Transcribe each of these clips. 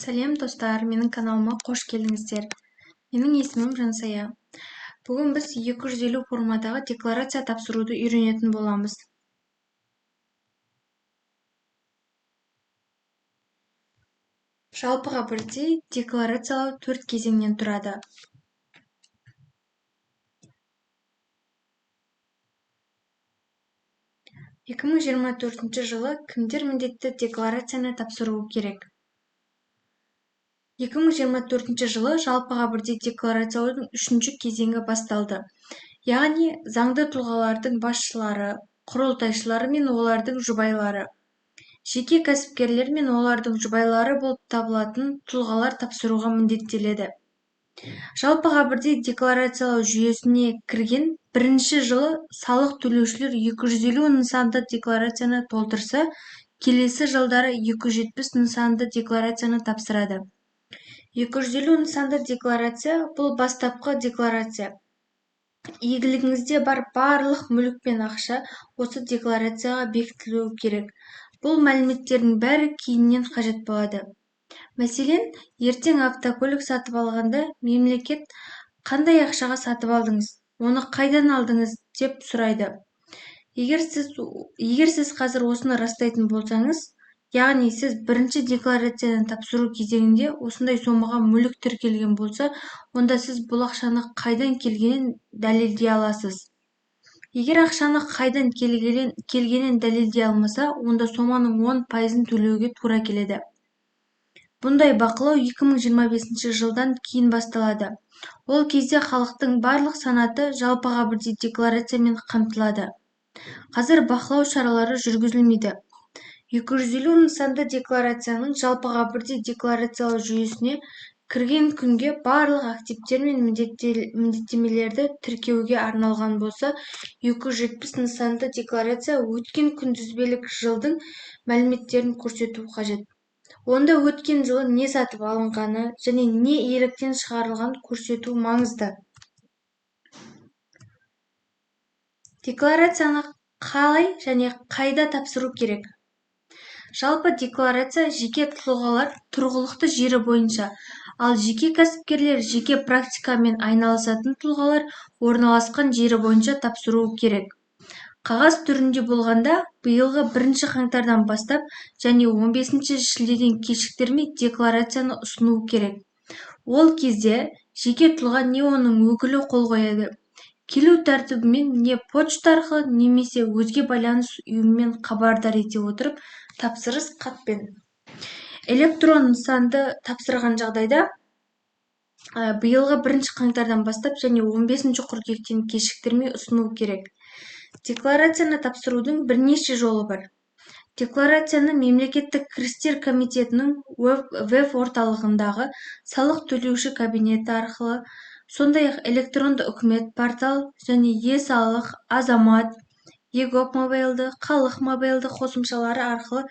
Сәлем достар, менің каналыма қош келдіңіздер. Менің есімім Жансая. Бүгін біз 250 формадағы декларация тапсыруды үйренетін боламыз. Жалпыға бірдей декларациялау 4 кезеңнен тұрады. Екі мың 24 жылы кімдер міндетті декларацияны тапсыруы керек? 2024 жылы жалпыға бірдей декларациялаудың 3-ші кезеңі басталды. Яғни заңды тұлғалардың басшылары, құрылтайшылары мен олардың жұбайлары, жеке кәсіпкерлер мен олардың жұбайлары болып табылатын тұлғалар тапсыруға міндеттеледі. Жалпыға бірдей декларациялау жүйесіне кірген бірінші жылы салық төлеушілер 250 нысанды декларацияны толтырса, келесі жылдары 270 нысанды декларацияны тапсырады. 250 нысанды декларация бұл бастапқы декларация. Игілігіңізде бар барлық мүлік пен ақша осы декларацияға бекітілуі керек. Бұл мәліметтердің бәрі кейіннен қажет болады. Мәселен, ертең автокөлік сатып алғанда мемлекет қандай ақшаға сатып алдыңыз, оны қайдан алдыңыз деп сұрайды. Егер сіз қазір осыны растайтын болсаңыз, яғни сіз бірінші декларацияны тапсыру кезеңінде осындай сомаға мүлік тіркелген болса, онда сіз бұл ақшаны қайдан келгенін дәлелдей аласыз. Егер ақшаны қайдан келгенін дәлелдей алмаса, онда соманың 10%-ын төлеуге тура келеді. Бұндай бақылау 2025 жылдан кейін басталады. Ол кезде халықтың барлық санаты жалпыға бірдей декларациямен қамтылады. Қазір бақылау шаралары жүргізілмейді. 250 нысанды декларацияның жалпыға бірдей декларациялау жүйесіне кірген күнге барлық активтер мен міндеттемелерді тіркеуге арналған болса, 270 нысанды декларация өткен күнтізбелік жылдың мәліметтерін көрсету қажет. Онда өткен жылы не сатып алынғаны және не иеліктен шығарылған көрсету маңызды. Декларацияны қалай және қайда тапсыру керек? Жалпы декларация жеке тұлғалар тұрғылықты жері бойынша, ал жеке кәсіпкерлер жеке практикамен айналысатын тұлғалар орналасқан жері бойынша тапсыруы керек. Қағаз түрінде болғанда, биылғы 1 қаңтардан бастап және 15 шілдеден кешіктірмей декларацияны ұсыну керек. Ол кезде жеке тұлға не оның өкілі қол қояды. Келу тәртібімен не почта арқылы немесе өзге байланыс ұйымымен хабардар ете отырып, тапсырыс хатпен. Электрон нысанды тапсырған жағдайда биылғы 1 қаңтардан бастап және 15 қыркүйектен кешіктірмей ұсыну керек. Декларацияны тапсырудың бірнеше жолы бар. Декларацияны мемлекеттік кірістер комитетінің веб-орталығындағы салық төлеуші кабинеті арқылы, сондай-ақ электронды үкімет портал және е-салық, азамат, егоп мобайлды, халық мобайлды қосымшалары арқылы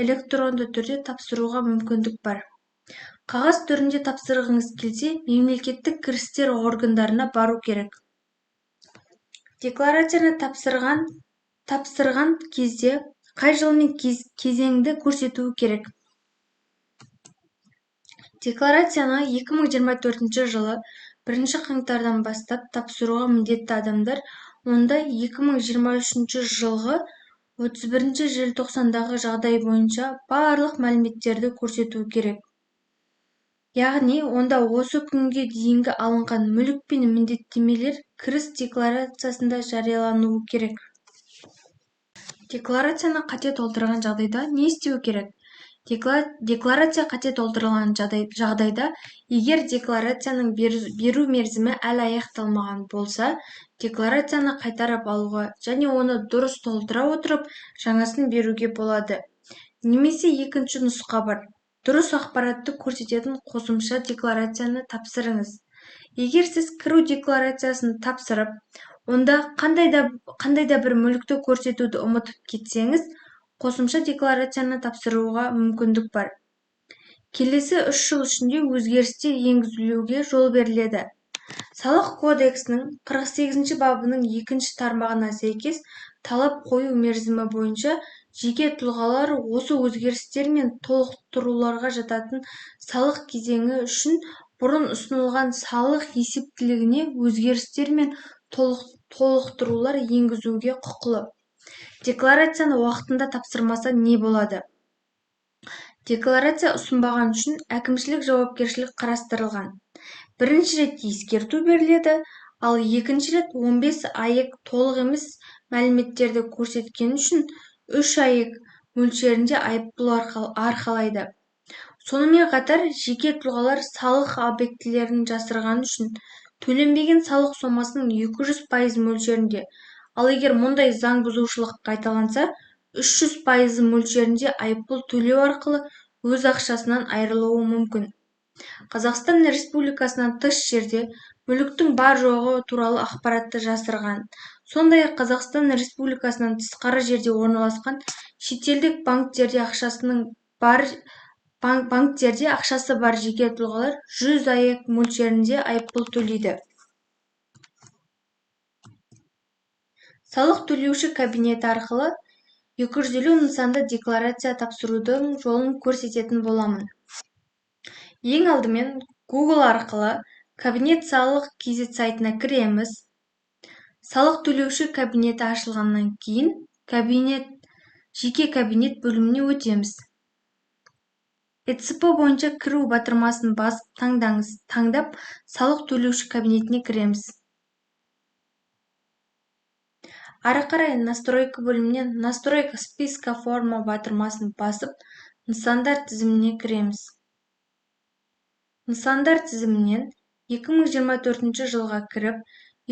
электронды түрде тапсыруға мүмкіндік бар. Қағаз түрінде тапсырғыңыз келсе, мемлекеттік кірістер органдарына бару керек. Декларацияны тапсырған кезде қай жыл мен кезеңді көрсетуі керек. Декларацияны 2024 жылы 1 қаңтардан бастап тапсыруға міндетті адамдар, онда 2023 жылғы 31 желтоқсандағы жағдай бойынша барлық мәліметтерді көрсету керек. Яғни, онда осы күнге дейінгі алынған мүлік пен міндеттемелер кіріс декларациясында жариялануы керек. Декларацияны қате толтырған жағдайда не істеу керек? Декларация қате толтырылған жағдайда, егер декларацияның беру мерзімі әлі аяқталмаған болса, декларацияны қайтарып алуға және оны дұрыс толтыра отырып, жаңасын беруге болады. Немесе екінші нұсқа бар. Дұрыс ақпаратты көрсететін қосымша декларацияны тапсырыңыз. Егер сіз кіру декларациясын тапсырып, онда қандай да бір мүлікті көрсетуді ұмытып кетсеңіз, қосымша декларацияны тапсыруға мүмкіндік бар. Келесі 3 жыл ішінде өзгерістер енгізілуге жол беріледі. Салық кодексінің 48 бабының 2 тармағына сәйкес талап қою мерзімі бойынша жеке тұлғалар осы өзгерістер мен толықтыруларға жататын салық кезеңі үшін бұрын ұсынылған салық есептілігіне өзгерістер мен толықтырулар енгізуге құқылы. Декларацияны уақытында тапсырмаса не болады? Декларация ұсынбаған үшін әкімшілік жауапкершілік қарастырылған. Бірінші рет ескерту беріледі, ал екінші рет 15 АЕК толық емес мәліметтерді көрсеткен үшін 3 АЕК мөлшерінде айыппұл арқалайды. Сонымен қатар, жеке тұлғалар салық объектілерін жасырған үшін төленбеген салық сомасының 200% мөлшерінде, ал егер мұндай заң бұзушылық қайталанса, 300% мөлшерінде айыппұл төлеу арқылы өз ақшасынан айырылуы мүмкін. Қазақстан Республикасынан тыс жерде мүліктің бар жоғы туралы ақпаратты жасырған, сондай-ақ Қазақстан Республикасынан тысқары жерде орналасқан шетелдік банктерде ақшасы бар жеке тұлғалар 100 АЕК мөлшерінде айыппұл төлейді. Салық төлеуші кабинеті арқылы 250 нысанды декларация тапсырудың жолын көрсететін боламын. Ең алдымен Google арқылы кабинет салық KZ сайтына кіреміз. Салық төлеуші кабинеті ашылғаннан кейін жеке кабинет бөліміне өтеміз. ЭЦП бойынша кіру батырмасын басып таңдаңыз. Таңдап, салық төлеуші кабинетіне кіреміз. Ары қарай настройка бөлімінен настройка списка форма батырмасын басып, нысандар тізіміне кіреміз. Нысандар тізімінен 2024 жылға кіріп,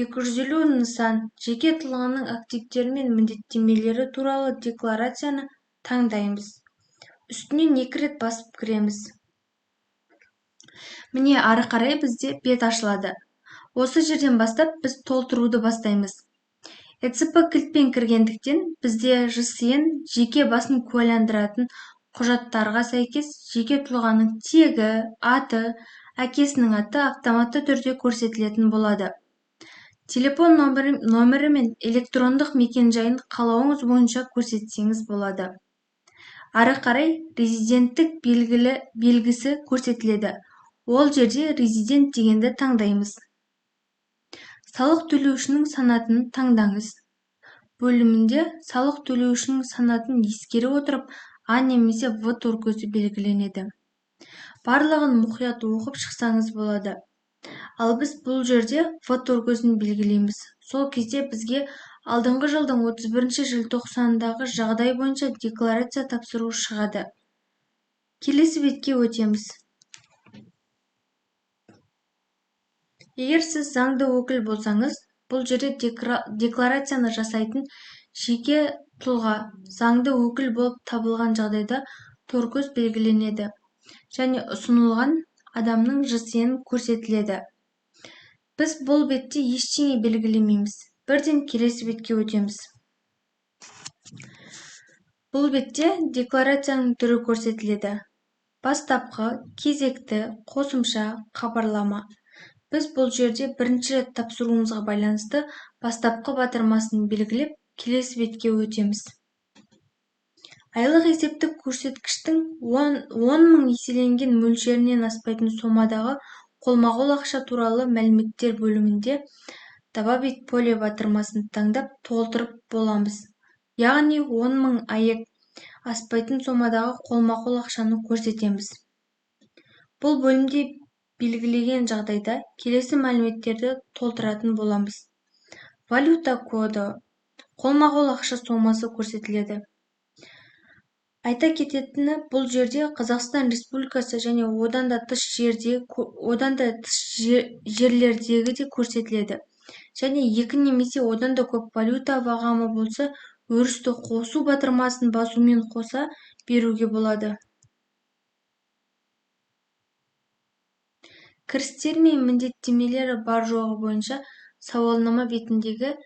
250 нысан жеке тұлғаның активтері мен міндеттемелері туралы декларацияны таңдаймыз. Үстінен 2 рет басып кіреміз. Міне, ары қарай бізде бет ашылады. Осы жерден бастап біз толтыруды бастаймыз. ЭЦП кілтпен кіргендіктен бізде ЖСН жеке басын куәландыратын құжаттарға сәйкес жеке тұлғаның тегі, аты, әкесінің аты автоматты түрде көрсетілетін болады. Телефон нөмірі мен электрондық мекен-жайын қалауыңыз бойынша көрсетсеңіз болады. Ары қарай резиденттік белгісі көрсетіледі. Ол жерде резидент дегенді таңдаймыз. Салық төлеушінің санатын таңдаңыз. Бөлімінде салық төлеушінің санатын ескере отырып, А немесе В торкөзі белгіленеді. Барлығын мұқият оқып шықсаңыз болады. Ал біз бұл жерде В торкөзін белгілейміз. Сол кезде бізге алдыңғы жылдың 31 желтоқсандағы жағдай бойынша декларация тапсыру шығады. Келесі бетке өтеміз. Егер сіз заңды өкіл болсаңыз, бұл жерде декларацияны жасайтын жеке тұлға заңды өкіл болып табылған жағдайда торкөз белгіленеді және ұсынылған адамның ЖСН көрсетіледі. Біз бұл бетте ештеңе белгілемейміз. Бірден келесі бетке өтеміз. Бұл бетте декларацияның түрі көрсетіледі. Бастапқы, кезекті, қосымша, хабарлама. Біз бұл жерде бірінші рет тапсыруымызға байланысты бастапқы батырмасын белгілеп, келесі бетке өтеміз. Айлық есептік көрсеткіштің 10.000 еселенген мөлшерінен аспайтын сомадағы қолма-қол ақша туралы мәліметтер бөлімінде добавить поле батырмасын таңдап толтырып боламыз. Яғни 10.000 АЕК аспайтын сомадағы қолма-қол ақшаны көрсетеміз. Бұл бөлімде белгілеген жағдайда келесі мәліметтерді толтыратын боламыз. Валюта коды, қолма-қол ақша сомасы көрсетіледі. Айта кететіні, бұл жерде Қазақстан Республикасы және одан да тыс жерлердегі де көрсетіледі. Және екі немесе одан да көп валюта бағамы болса, өрісті қосу батырмасын басумен қоса беруге болады. Кірістер мен міндеттемелері бар жоғы бойынша сауалнама бетіндегі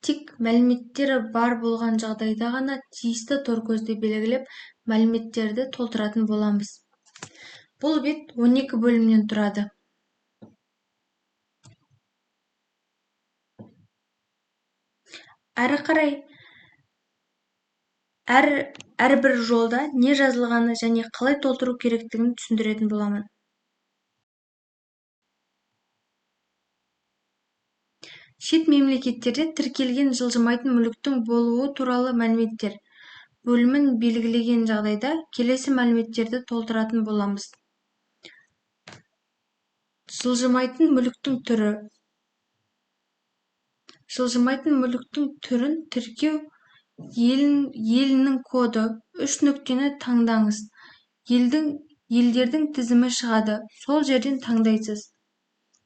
тек мәліметтері бар болған жағдайда ғана тиісті торкөзді белгілеп, мәліметтерді толтыратын боламыз. Бұл бет 12 бөлімнен тұрады. Әрі қарай әрбір жолда не жазылғаны және қалай толтыру керектігін түсіндіретін боламын. Шет мемлекеттерде тіркелген жылжымайтын мүліктің болуы туралы мәліметтер бөлімін белгілеген жағдайда келесі мәліметтерді толтыратын боламыз. Жылжымайтын мүліктің түрі. Жылжымайтын мүліктің түрін тіркеу елінің коды. 3 нүктені таңдаңыз. Елдердің тізімі шығады. Сол жерден таңдайсыз.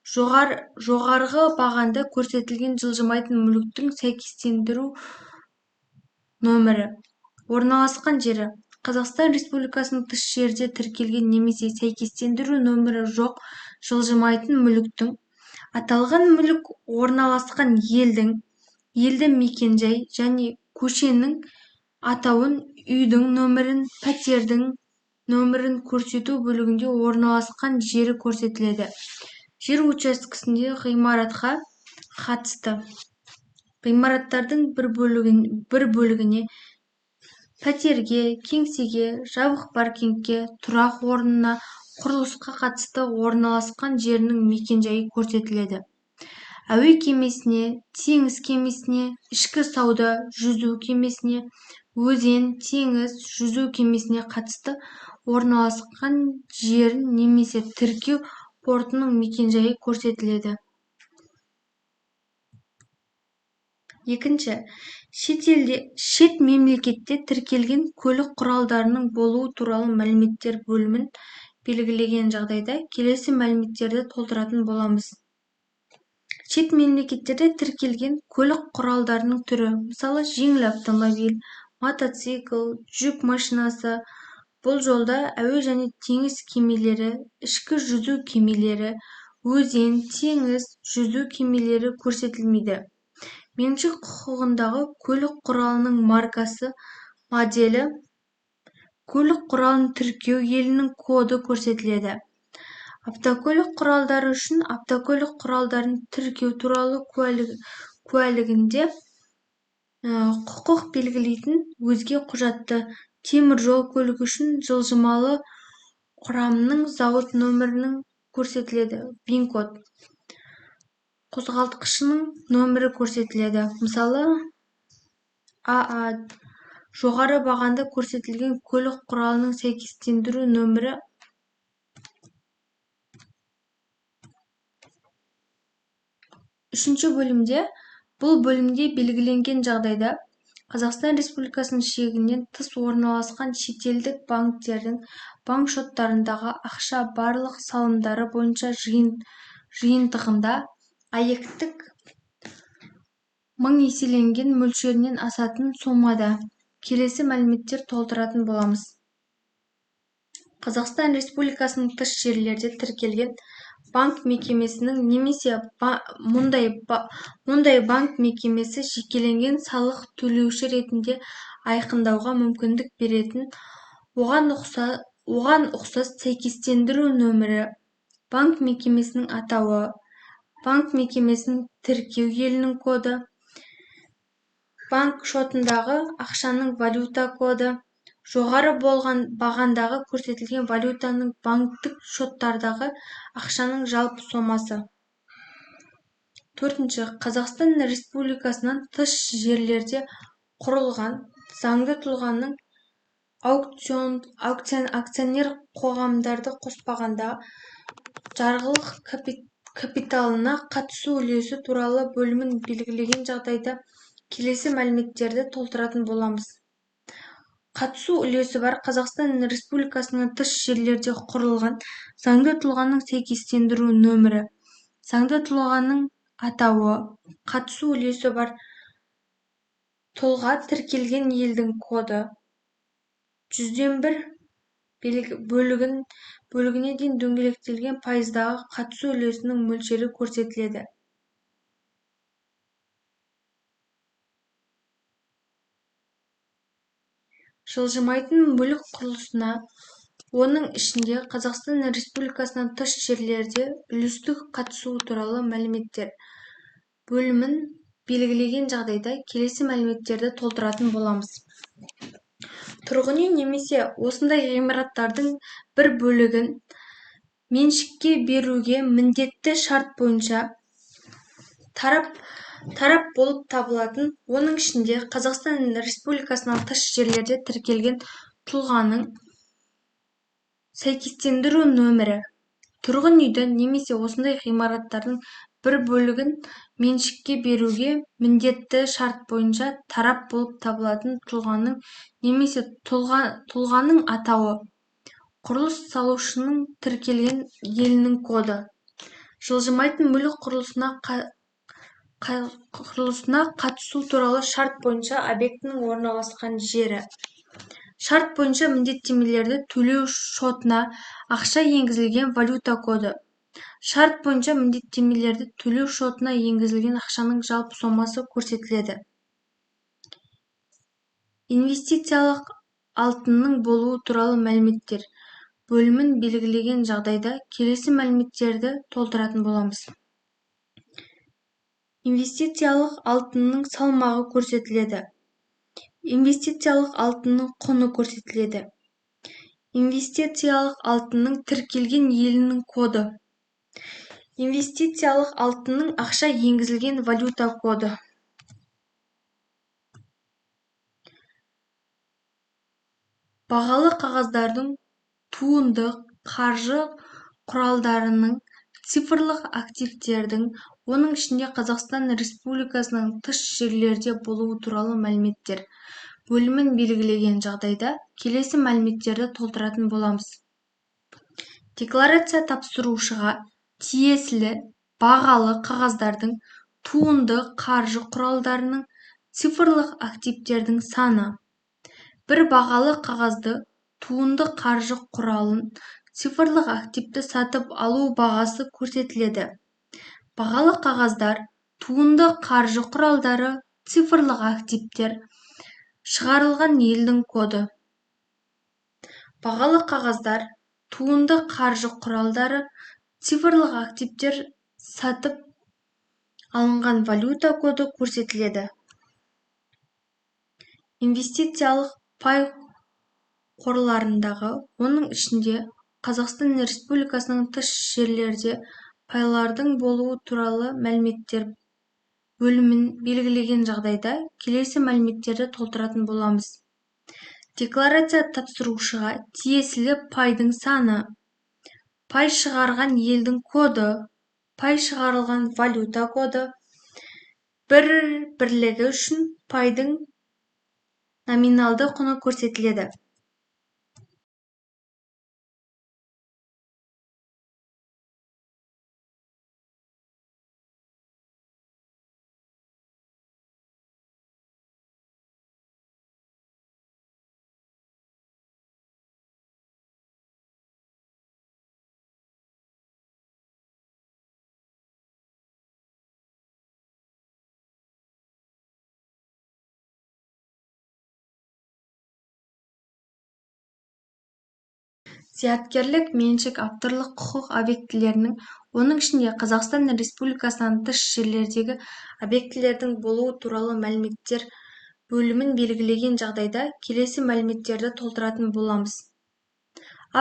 Жоғарғы бағанда көрсетілген жылжымайтын мүліктің сәйкестендіру нөмірі. Орналасқан жері. Қазақстан Республикасының тыс жерде тіркелген немесе сәйкестендіру нөмірі жоқ жылжымайтын мүліктің. Аталған мүлік орналасқан елді мекенжай және көшенің атауын, үйдің нөмірін, пәтердің нөмірін көрсету бөлігінде орналасқан жері көрсетіледі. Жер учаскесінде ғимаратқа қатысты. Ғимараттардың бір бөлігіне, пәтерге, кеңсеге, жабық паркингке, тұрақ орнына, құрылысқа қатысты орналасқан жерінің мекенжайы көрсетіледі. Әуе кемесіне, теңіз кемесіне, ішкі сауда, жүзу кемесіне, өзен, теңіз, жүзу кемесіне қатысты орналасқан жерін немесе тіркеу портының мекенжайы көрсетіледі. Екінші, шет мемлекетте тіркелген көлік құралдарының болуы туралы мәліметтер бөлімін белгілеген жағдайда келесі мәліметтерді толтыратын боламыз. Шет мемлекеттерде тіркелген көлік құралдарының түрі, мысалы, жеңіл автомобиль, мотоцикл, жүк машинасы. Бұл жолда әуе және теңіз кемелері, ішкі жүзу кемелері, өзен, теңіз, жүзу кемелері көрсетілмейді. Меншік құқығындағы көлік құралының маркасы, моделі, көлік құралын тіркеу елінің коды көрсетіледі. Автокөлік құралдары үшін автокөлік құралдарын тіркеу туралы куәлігінде құқық белгілейтін өзге құжатты. Темір жол көлігі үшін жылжымалы құрамның зауыт нөмірінің көрсетіледі. ВИН-код. Қозғалтқышының нөмірі көрсетіледі. Мысалы, АА. Жоғары бағанда көрсетілген көлік құралының сәйкестендіру нөмірі. Үшінші бөлімде, бұл бөлімде белгіленген жағдайда Қазақстан Республикасының шегінен тыс орналасқан шетелдік банктердің банк шоттарындағы ақша барлық салымдары бойынша жиынтығында АЕК-тік 1000 еселенген мөлшерінен асатын сомада келесі мәліметтер толтыратын боламыз. Қазақстан Республикасының тыс жерлерде тіркелген банк мекемесінің немесе мұндай банк мекемесі жекеленген салық төлеуші ретінде айқындауға мүмкіндік беретін оған ұқсас сәйкестендіру нөмірі, банк мекемесінің атауы, банк мекемесінің тіркеу елінің коды, банк шотындағы ақшаның валюта коды, жоғары болған бағандағы көрсетілген валютаның банктік шоттардағы ақшаның жалпы сомасы. Төртінші, Қазақстан Республикасынан тыс жерлерде құрылған заңды тұлғаның акционер қоғамдарды қоспағанда жарғылық капиталына қатысу үлесі туралы бөлімін белгілеген жағдайда келесі мәліметтерді толтыратын боламыз. Қатысу үлесі бар Қазақстан Республикасының тыс жерлерде құрылған заңды тұлғаның сәйкестендіру нөмірі, заңды тұлғаның атауы, қатысу үлесі бар тұлға тіркелген елдің коды, 100-ден 1 бөлігіне дейін дөңгелектелген пайыздағы қатысу үлесінің мөлшері көрсетіледі. Жылжымайтын мүлік құрылысына, оның ішінде Қазақстан Республикасынан тыс жерлерде үлестік қатысуы туралы мәліметтер бөлімін белгілеген жағдайда келесі мәліметтерді толтыратын боламыз. тұрғын үй немесе осындай ғимараттардың бір бөлігін меншікке беруге міндетті шарт бойынша тарап болып табылатын, оның ішінде Қазақстан Республикасынан тыс жерлерде тіркелген тұлғаның сәйкестендіру нөмірі. Тұрғын үйді немесе осындай ғимараттардың бір бөлігін меншікке беруге міндетті шарт бойынша тарап болып табылатын тұлғаның немесе тұлғаның атауы, құрылыс салушының тіркелген елінің коды, жылжымайтын мүлік құрылысына қатысу туралы шарт бойынша объектінің орналасқан жері, шарт бойынша міндеттемелерді төлеу шотына ақша енгізілген валюта коды, шарт бойынша міндеттемелерді төлеу шотына енгізілген ақшаның жалпы сомасы көрсетіледі. Инвестициялық алтынның болуы туралы мәліметтер бөлімін белгілеген жағдайда келесі мәліметтерді толтыратын боламыз. Инвестициялық алтынның салмағы көрсетіледі. Инвестициялық алтынның құны көрсетіледі. Инвестициялық алтынның тіркелген елінің коды. Инвестициялық алтынның ақша енгізілген валюта коды. Бағалы қағаздардың туынды қаржы құралдарының цифрлық активтердің, оның ішінде Қазақстан Республикасының тыс жерлерде болуы туралы мәліметтер бөлімін белгілеген жағдайда келесі мәліметтерді толтыратын боламыз. Декларация тапсырушыға тиесілі бағалы қағаздардың туынды қаржы құралдарының цифрлық активтердің саны. Бір бағалы қағазды туынды қаржы құралын цифрлық активті сатып алу бағасы көрсетіледі. Бағалы қағаздар, туынды қаржы құралдары, цифрлық активтер, шығарылған елдің коды. Бағалы қағаздар, туынды қаржы құралдары, цифрлық активтер, сатып алынған валюта коды көрсетіледі. Инвестициялық пай қорларындағы, оның ішінде Қазақстан Республикасының тыс жерлерде пайлардың болуы туралы мәліметтер бөлімін белгілеген жағдайда келесі мәліметтерді толтыратын боламыз. Декларация тапсырушыға тиесілі пайдың саны, пай шығарған елдің коды, пай шығарылған валюта коды, бір бірлігі үшін пайдың номиналды құны көрсетіледі. Зияткерлік меншік авторлық құқық объектілерінің, оның ішінде Қазақстан Республикасынан тыс жерлердегі объектілердің болуы туралы мәліметтер бөлімін белгілеген жағдайда келесі мәліметтерді толтыратын боламыз.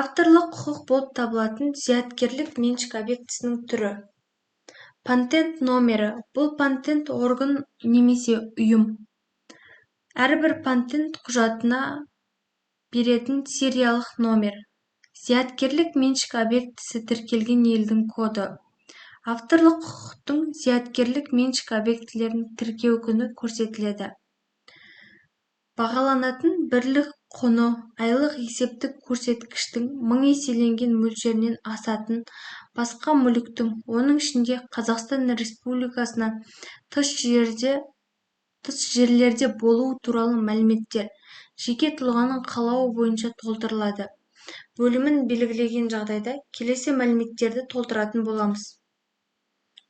Авторлық құқық болып табылатын зияткерлік меншік объектісінің түрі. Патент номері. Бұл патент орган немесе ұйым. Әрбір патент құжатына беретін сериялық номер. Зияткерлік меншік объектісі тіркелген елдің коды. Авторлық құқықтың зияткерлік меншік объектілерін тіркеу күні көрсетіледі. Бағаланатын бірлік құны айлық есептік көрсеткіштің 1000 еселенген мөлшерінен асатын басқа мүліктің, оның ішінде Қазақстан Республикасына тыс жерлерде болуы туралы мәліметтер жеке тұлғаның қалауы бойынша толтырылады. Бөлімін белгілеген жағдайда келесі мәліметтерді толтыратын боламыз.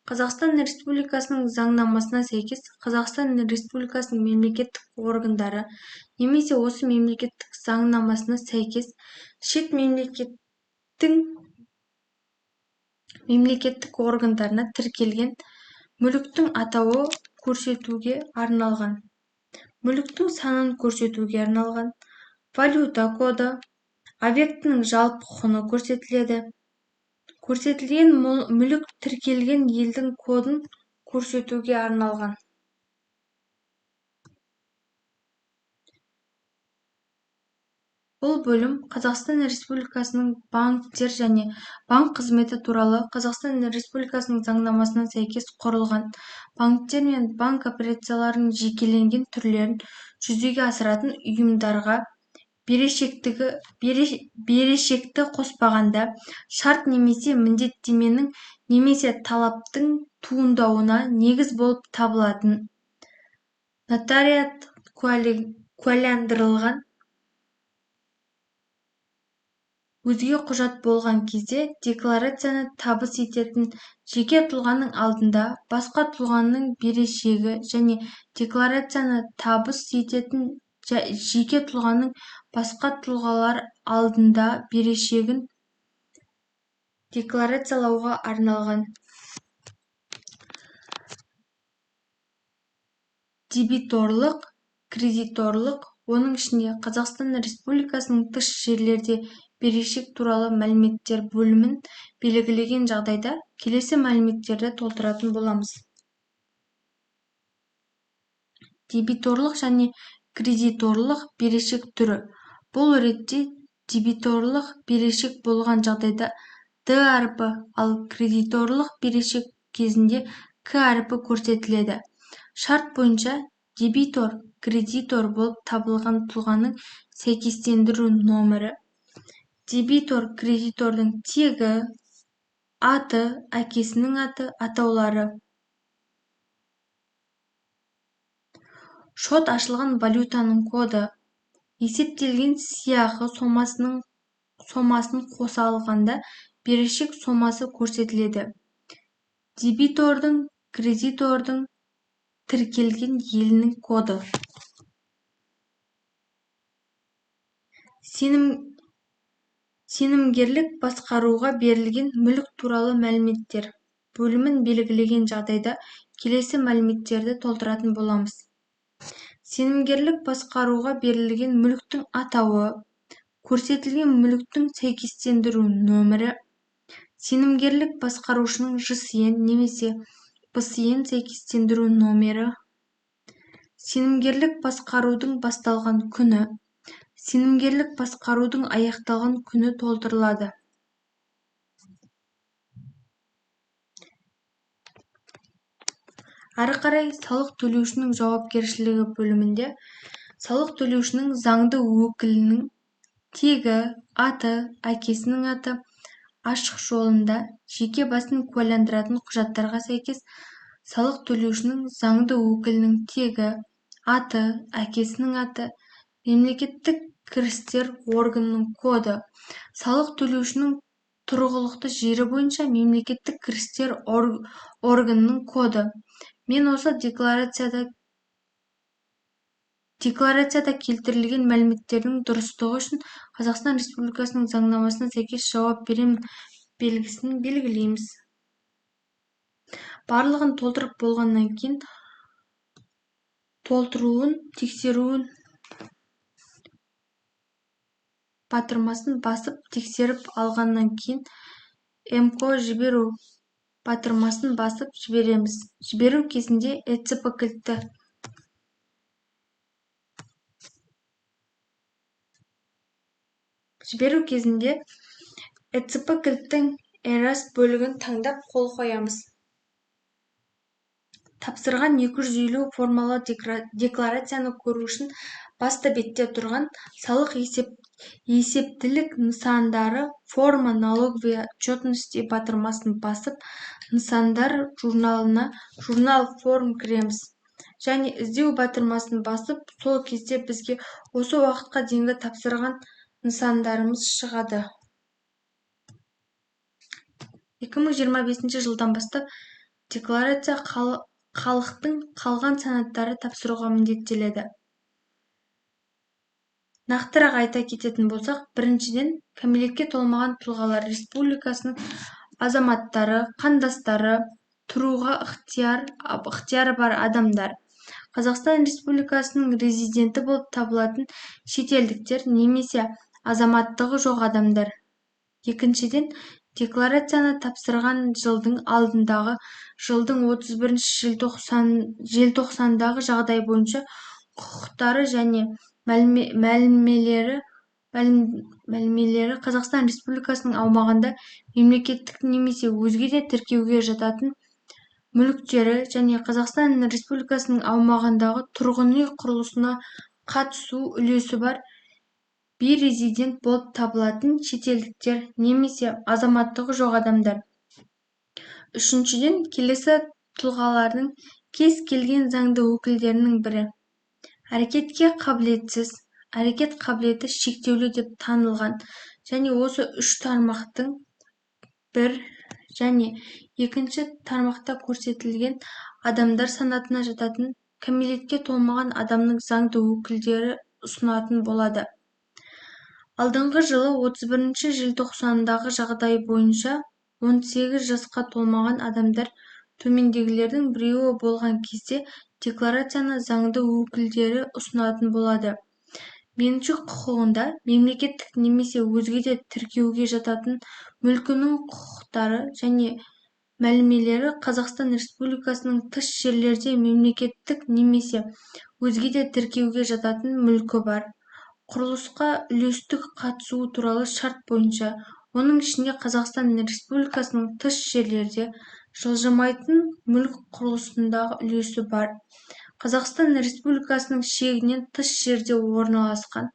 Қазақстан Республикасының заңнамасына сәйкес Қазақстан Республикасының мемлекеттік органдары немесе осы мемлекеттік заңнамасына сәйкес шет мемлекеттік органдарына тіркелген мүліктің атауы көрсетуге арналған, мүліктің санын көрсетуге арналған, валюта коды, объектінің жалпы құны көрсетіледі. Көрсетілген мүлік тіркелген елдің кодын көрсетуге арналған. Бұл бөлім Қазақстан Республикасының банктер және банк қызметі туралы Қазақстан Республикасының заңнамасына сәйкес құрылған банктер мен банк операцияларының жекеленген түрлерін жүзеге асыратын ұйымдарға берешекті қоспағанда шарт немесе міндеттеменің немесе талаптың туындауына негіз болып табылатын нотариат куәландырылған өзге құжат болған кезде декларацияны табыс ететін жеке тұлғаның алдында басқа тұлғаның берешегі және декларацияны табыс ететін жеке тұлғаның басқа тұлғалар алдында берешегін декларациялауға арналған. Дебиторлық, кредиторлық, оның ішінде Қазақстан Республикасының тыс жерлерде берешек туралы мәліметтер бөлімін белгілеген жағдайда келесі мәліметтерді толтыратын боламыз. Дебиторлық және кредиторлық берешек түрі. Бұл ретте дебиторлық берешек болған жағдайда Д әрпі, ал кредиторлық берешек кезінде К әрпі көрсетіледі. Шарт бойынша дебитор, кредитор болып табылған тұлғаның сәйкестендіру номері, дебитор, кредитордың тегі, аты, әкесінің аты, атаулары. Шот ашылған валютаның коды, есептелген сыйақы сомасын қоса алғанда берешек сомасы көрсетіледі. Дебитордың, кредитордың тіркелген елінің коды. Сенімгерлік басқаруға берілген мүлік туралы мәліметтер бөлімін белгілеген жағдайда келесі мәліметтерді толтыратын боламыз. Сенімгерлік басқаруға берілген мүліктің атауы, көрсетілген мүліктің сәйкестендіру нөмірі, сенімгерлік басқарушының ЖСН немесе ПСН сәйкестендіру номері, сенімгерлік басқарудың басталған күні, сенімгерлік басқарудың аяқталған күні толтырылады. Ары қарай салық төлеушінің жауапкершілігі бөлімінде салық төлеушінің заңды өкілінің тегі, аты, әкесінің аты ашық жолында жеке басын куәландыратын құжаттарға сәйкес салық төлеушінің заңды өкілінің тегі, аты, әкесінің аты, мемлекеттік кірістер органының коды, салық төлеушінің тұрғылықты жері бойынша мемлекеттік кірістер органының коды. Мен осы декларацияда келтірілген мәліметтердің дұрыстығы үшін Қазақстан Республикасының заңнамасына сәйкес жауап беремін белгісін белгілейміз. Барлығын толтырып болғаннан кейін толтыруын, тексеруін батырмасын басып тексеріп алғаннан кейін МКО жіберу батырмасын басып жібереміз. Жіберу кезінде ЭЦП кілті кілттің эрас бөлігін таңдап қол қоямыз. Тапсырған 250 формалы декларацияны көру үшін басты бетте тұрған салық есептілік нысандары форма налоговой отчетности батырмасын басып, нысандар журналына журнал форм кіреміз. Және іздеу батырмасын басып, сол кезде бізге осы уақытқа дейінгі тапсырған нысандарымыз шығады. 2025 жылдан бастап декларация халықтың қалған санаттары тапсыруға міндеттеледі. Нақтырақ айта кететін болсақ, біріншіден, кәмелетке толмаған тұлғалар республикасының азаматтары, қандастары, тұруға ықтияры бар адамдар, Қазақстан Республикасының резиденті болып табылатын шетелдіктер немесе азаматтығы жоқ адамдар. Екіншіден, декларацияны тапсырған жылдың алдындағы жылдың 31 желтоқсандағы жағдай бойынша құқықтары және мәлімелері Қазақстан Республикасының аумағында мемлекеттік немесе өзге де тіркеуге жататын мүліктері және Қазақстан Республикасының аумағындағы тұрғын үй құрылысына қатысу үлесі бар бейрезидент болып табылатын шетелдіктер немесе азаматтығы жоқ адамдар. Үшіншіден, келесі тұлғалардың кез келген заңды өкілдерінің бірі. Әрекетке қабілетсіз, әрекет қабілеті шектеулі деп танылған және осы үш тармақтың бір және екінші тармақта көрсетілген адамдар санатына жататын кәмелетке толмаған адамның заңды өкілдері ұсынатын болады. Алдыңғы жылы 31 желтоқсандағы жағдай бойынша 18 жасқа толмаған адамдар төмендегілердің біреуі болған кезде декларацияны заңды өкілдері ұсынатын болады. Меншік құқығында мемлекеттік немесе өзге де тіркеуге жататын мүлкінің құқықтары және мәлімелері Қазақстан Республикасының тыс жерлерде мемлекеттік немесе өзге де тіркеуге жататын мүлкі бар. Құрылысқа үлестік қатысуы туралы шарт бойынша, оның ішінде Қазақстан Республикасының тыс жерлерде жылжымайтын мүлк құрылысындағы үлесі бар. Қазақстан Республикасының шегінен тыс жерде орналасқан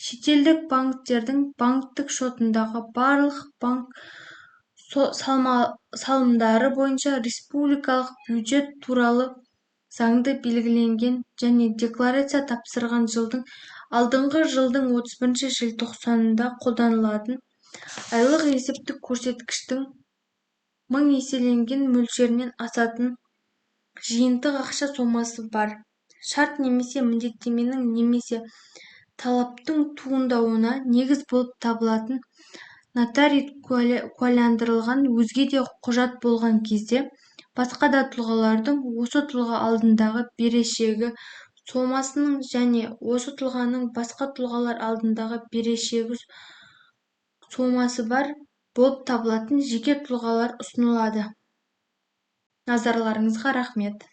шетелдік банктердің банктік шотындағы барлық банк салымдары бойынша республикалық бюджет туралы заңды белгіленген және декларация тапсырған жылдың алдыңғы жылдың 31 желтоқсанында қолданылатын айлық есептік көрсеткіштің 1000 еселенген мөлшерінен асатын жиынтық ақша сомасы бар. Шарт немесе міндеттеменің немесе талаптың туындауына негіз болып табылатын нотариат куәландырылған өзге де құжат болған кезде басқа да тұлғалардың осы тұлға алдындағы берешегі сомасының және осы тұлғаның басқа тұлғалар алдындағы берешегі сомасы бар болып табылатын жеке тұлғалар ұсынылады. Назарларыңызға рахмет.